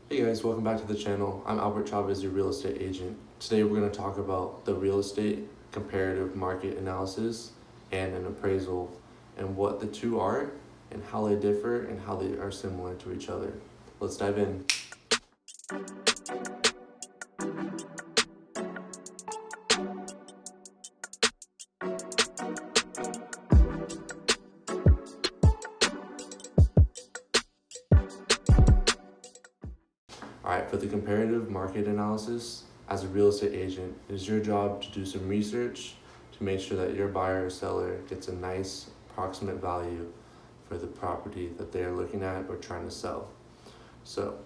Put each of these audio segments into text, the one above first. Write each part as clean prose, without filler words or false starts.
Hey guys, welcome back to the channel. I'm Albert Chavez, your real estate agent. Today we're going to talk about the real estate comparative market analysis and an appraisal and what the two are and how they differ and how they are similar to each other. Let's dive in. Alright, for the comparative market analysis, as a real estate agent, it is your job to do some research to make sure that your buyer or seller gets a nice approximate value for the property that they are looking at or trying to sell. So,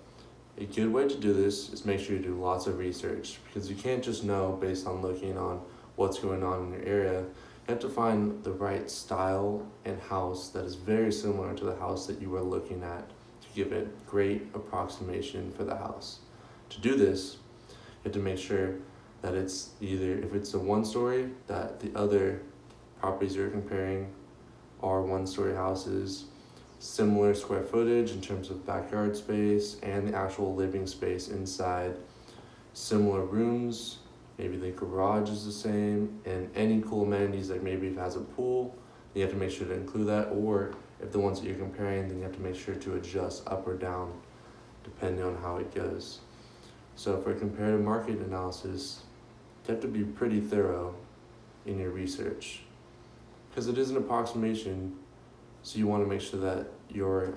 a good way to do this is make sure you do lots of research, because you can't just know based on looking on what's going on in your area. You have to find the right style and house that is very similar to the house that you are looking at to give it great approximation for the house. To do this, you have to make sure that it's either, if it's a one-story, that the other properties you're comparing are one-story houses, similar square footage in terms of backyard space and the actual living space inside, similar rooms, maybe the garage is the same, and any cool amenities, like maybe if it has a pool, you have to make sure to include that, or if the ones that you're comparing, then you have to make sure to adjust up or down depending on how it goes. So for comparative market analysis, you have to be pretty thorough in your research, because it is an approximation. So you want to make sure that your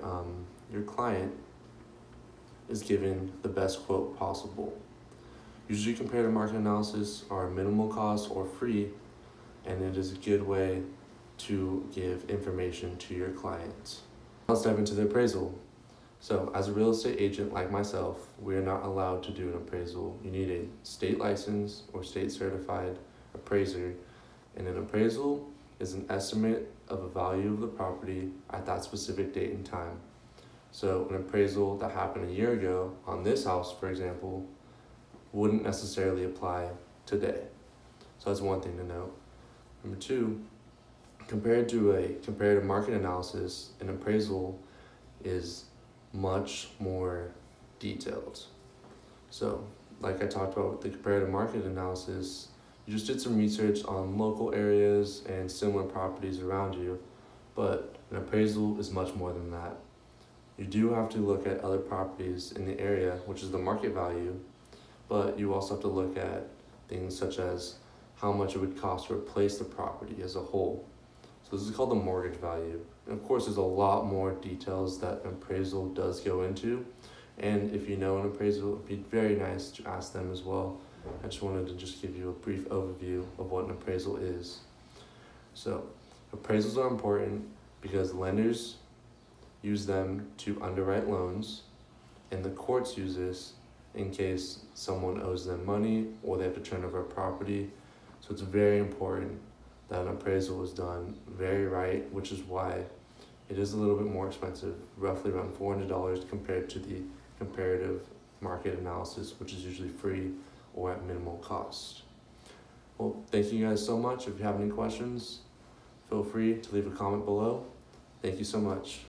client is given the best quote possible. Usually comparative market analysis are minimal cost or free, and it is a good way to give information to your clients. Let's dive into the appraisal. So as a real estate agent like myself, we are not allowed to do an appraisal. You need a state license or state certified appraiser, and an appraisal is an estimate of a value of the property at that specific date and time. So an appraisal that happened a year ago on this house, for example, wouldn't necessarily apply today. So that's one thing to note. Number two, compared to a comparative market analysis, an appraisal is much more detailed. So like I talked about with the comparative market analysis, you just did some research on local areas and similar properties around you, but an appraisal is much more than that. You do have to look at other properties in the area, which is the market value, but you also have to look at things such as how much it would cost to replace the property as a whole. So this is called the mortgage value. And of course, there's a lot more details that an appraisal does go into. And if you know an appraisal, it'd be very nice to ask them as well. I just wanted to just give you a brief overview of what an appraisal is. So appraisals are important because lenders use them to underwrite loans, and the courts use this in case someone owes them money or they have to turn over a property. So it's very important that an appraisal is done very right, which is why it is a little bit more expensive, roughly around $400 compared to the comparative market analysis, which is usually free or at minimal cost. Well, thank you guys so much. If you have any questions, feel free to leave a comment below. Thank you so much.